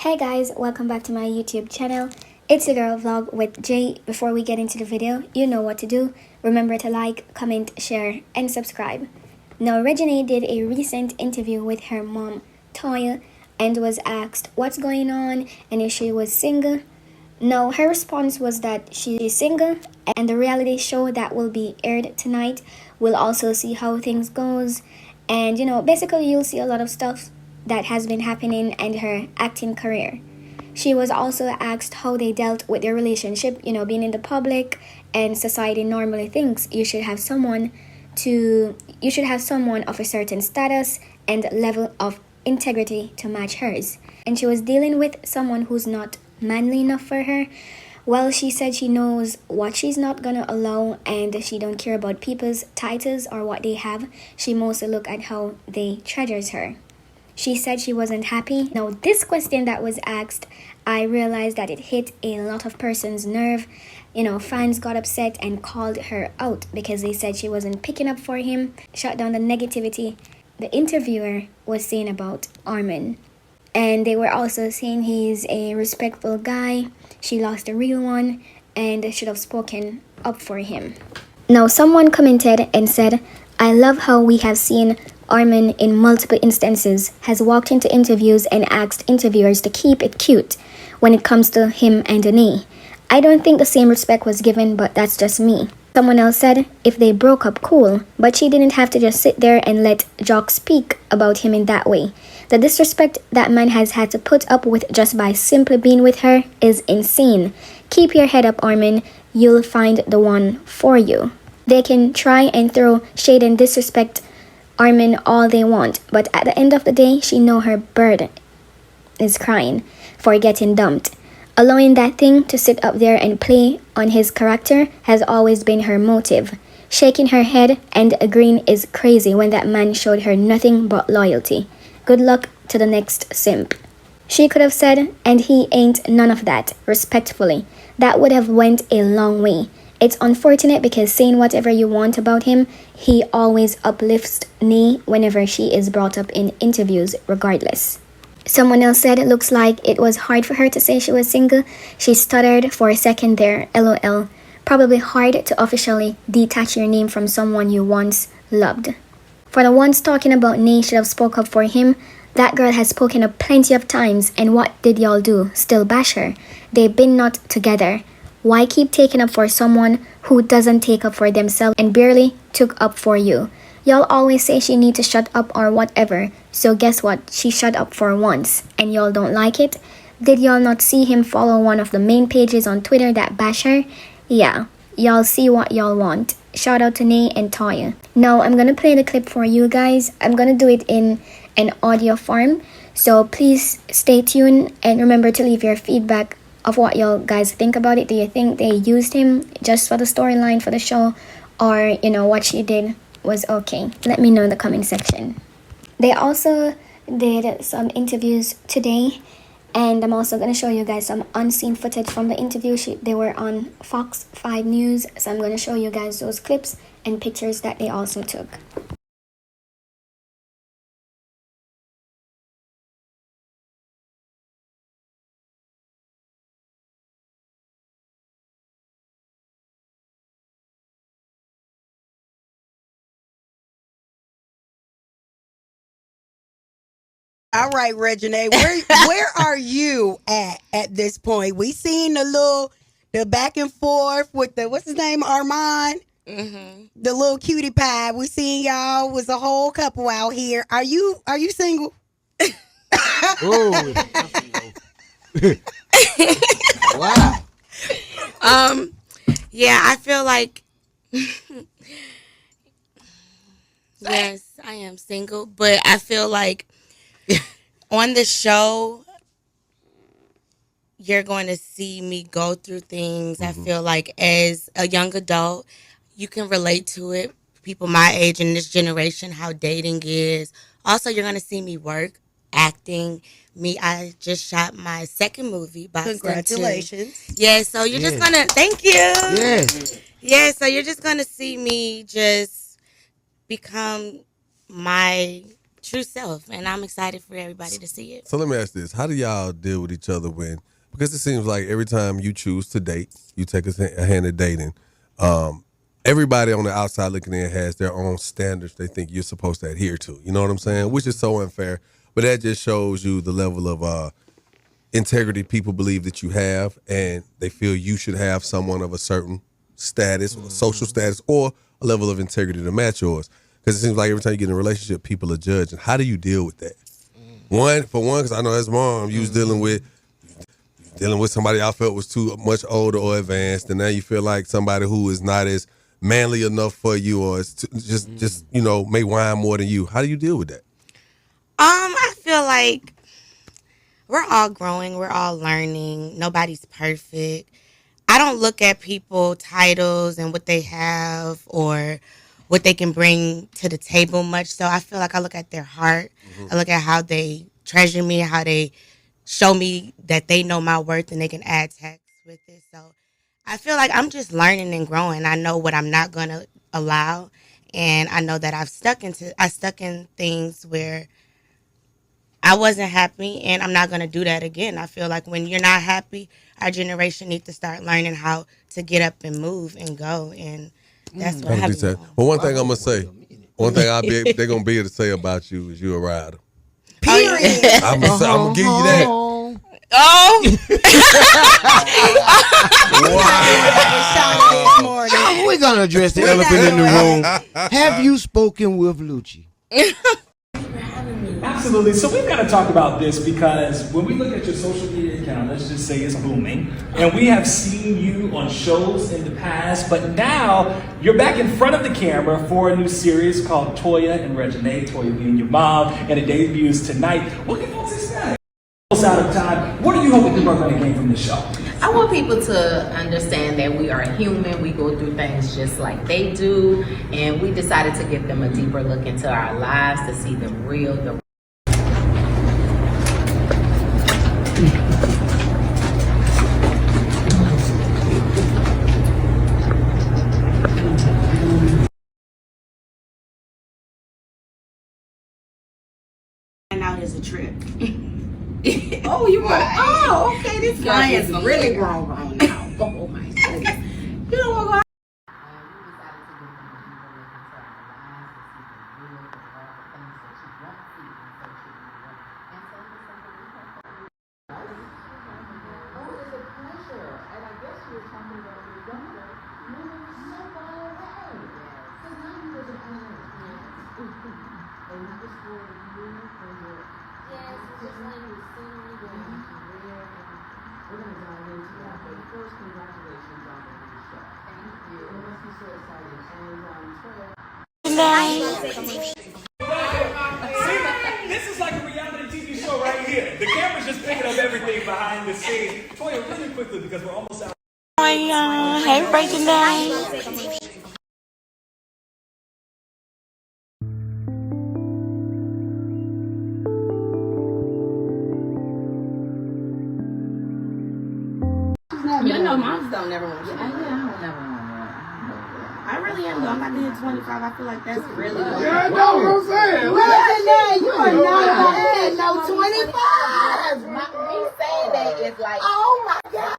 Hey guys, welcome back to my YouTube channel. It's your girl vlog with Jay. Before we get into the video, you know what to do. Remember to like, comment, share, and subscribe. Now, Reginae did a recent interview with her mom, Toya, and was asked what's going on and if she was single. Now, her response was that she is single, and the reality show that will be aired tonight will also see how things goes. And basically you'll see a lot of stuff that has been happening and her acting career. She was also asked how they dealt with their relationship, being in the public, and society normally thinks you should have someone of a certain status and level of integrity to match hers. And she was dealing with someone who's not manly enough for her. Well, she said she knows what she's not gonna allow, and she don't care about people's titles or what they have. She mostly look at how they treasures her. She said she wasn't happy. Now, this question that was asked, I realized that it hit a lot of person's nerve. Fans got upset and called her out because they said she wasn't picking up for him, shut down the negativity the interviewer was saying about Armon. And they were also saying he's a respectful guy. She lost a real one and should have spoken up for him. Now, someone commented and said, I love how we have seen Armon in multiple instances has walked into interviews and asked interviewers to keep it cute when it comes to him and Danae. I don't think the same respect was given, but that's just me. Someone else said, if they broke up, cool, but she didn't have to just sit there and let Jock speak about him in that way. The disrespect that man has had to put up with just by simply being with her is insane. Keep your head up, Armon. You'll find the one for you. They can try and throw shade and disrespect Armon all they want, but at the end of the day, she know her bird is crying for getting dumped. Allowing that thing to sit up there and play on his character has always been her motive. Shaking her head and agreeing is crazy when that man showed her nothing but loyalty. Good luck to the next simp. She could have said, and he ain't none of that, respectfully. That would have went a long way. It's unfortunate because saying whatever you want about him, he always uplifts Nae whenever she is brought up in interviews regardless. Someone else said it looks like it was hard for her to say she was single. She stuttered for a second there, lol. Probably hard to officially detach your name from someone you once loved. For the ones talking about Nae should have spoke up for him, that girl has spoken up plenty of times, and what did y'all do? Still bash her? They've been not together. Why keep taking up for someone who doesn't take up for themselves and barely took up for you? Y'all always say she need to shut up or whatever, so guess what? She shut up for once, and y'all don't like it? Did y'all not see him follow one of the main pages on Twitter that bash her? Yeah, y'all see what y'all want. Shout out to Nae and Toya. Now, I'm gonna play the clip for you guys. I'm gonna do it in an audio form, so please stay tuned and remember to leave your feedback of what y'all guys think about it. Do you think they used him just for the storyline for the show, or what she did was okay? Let me know in the comment section. They also did some interviews today, and I'm also going to show you guys some unseen footage from the interview. They were on Fox 5 News, so I'm going to show you guys those clips and pictures that they also took. All right, Reginae, where are you at this point? We seen the back and forth with the what's his name, Armon, the little cutie pie. We seen y'all was a whole couple out here. Are you single? Oh, wow. Yeah, I feel like yes, I am single, but I feel like on the show you're going to see me go through things. I feel like as a young adult, you can relate to it. People my age in this generation, how dating is. Also, you're going to see me work, acting. I just shot my second movie. Congratulations. Yeah, so you're just going to, thank you. Yes. Yeah, so you're just going to see me just become my true self, and I'm excited for everybody to see it. So let me ask this: how do y'all deal with each other when? Because it seems like every time you choose to date, you take a hand at dating. Everybody on the outside looking in has their own standards they think you're supposed to adhere to. You know what I'm saying? Which is so unfair. But that just shows you the level of integrity people believe that you have, and they feel you should have someone of a certain status, social status, or a level of integrity to match yours. Because it seems like every time you get in a relationship, people are judging. How do you deal with that? One, because I know as mom, you was dealing with somebody I felt was too much older or advanced, and now you feel like somebody who is not as manly enough for you, or is just may whine more than you. How do you deal with that? I feel like we're all growing, we're all learning. Nobody's perfect. I don't look at people titles and what they have or what they can bring to the table much. So I feel like I look at their heart. I look at how they treasure me, how they show me that they know my worth and they can add text with it. So I feel like I'm just learning and growing. I know what I'm not going to allow, and I know that I stuck in things where I wasn't happy, and I'm not going to do that again. I feel like when you're not happy, our generation needs to start learning how to get up and move and go, and that's what happened. Well, one thing I'm going to say, they're going to be able to say about you is you're a rider. Period. I'm going to give you that. Oh! Wow. We're going to address the elephant in the room. Have you spoken with Lucci? Absolutely. So we've got to talk about this because when we look at your social media account, let's just say it's booming, and we have seen you on shows in the past, but now you're back in front of the camera for a new series called Toya and Reginae, Toya being your mom, and it debuts tonight. What can folks expect? Out of time, what are you hoping people are going to gain from this show? I want people to understand that we are human. We go through things just like they do, and we decided to give them a deeper look into our lives to see them real. Out as a trip. Oh, you were. Oh, okay. This guy is really grown now. Oh my goodness. You don't want to go out. This is like a reality TV show right here. The camera's just picking up everything behind the scenes. Toya, really quickly because we're almost out. Hey, Reginae. You know, moms don't never want you. I don't never want I really am though. I'm about to hit 25. I feel like that's really good. Yeah, I know what I'm saying. Reginae, you are not ahead. No 25. Me saying that is like, oh my God.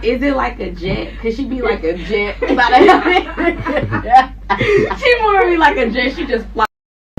Is it like a jet? Could she be like a jet? She more be like a jet. She just fly.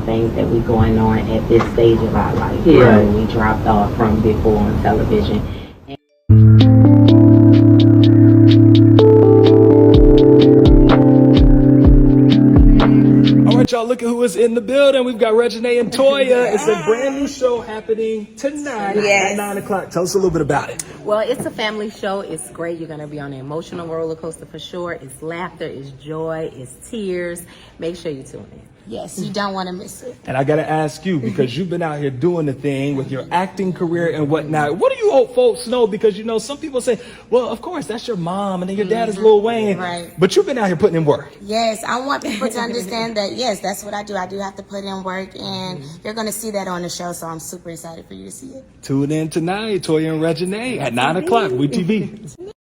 Things that we going on at this stage of our life. Yeah. We dropped off from before on television. All right, right, y'all, look at who is in the building. We've got Reginae and Toya. It's a brand new show happening tonight at 9 o'clock. Tell us a little bit about it. Well, it's a family show. It's great. You're going to be on an emotional roller coaster for sure. It's laughter, it's joy, it's tears. Make sure you tune in. Yes, you don't want to miss it. And I got to ask you, because you've been out here doing the thing with your acting career and whatnot. What do you hope folks know? Because, you know, some people say, well, of course, that's your mom and then your dad is Lil Wayne. Right. But you've been out here putting in work. Yes, I want people to understand that, yes, that's what I do. I do have to put in work, and you're going to see that on the show, so I'm super excited for you to see it. Tune in tonight, Toya and Reginae at 9 o'clock, WeTV.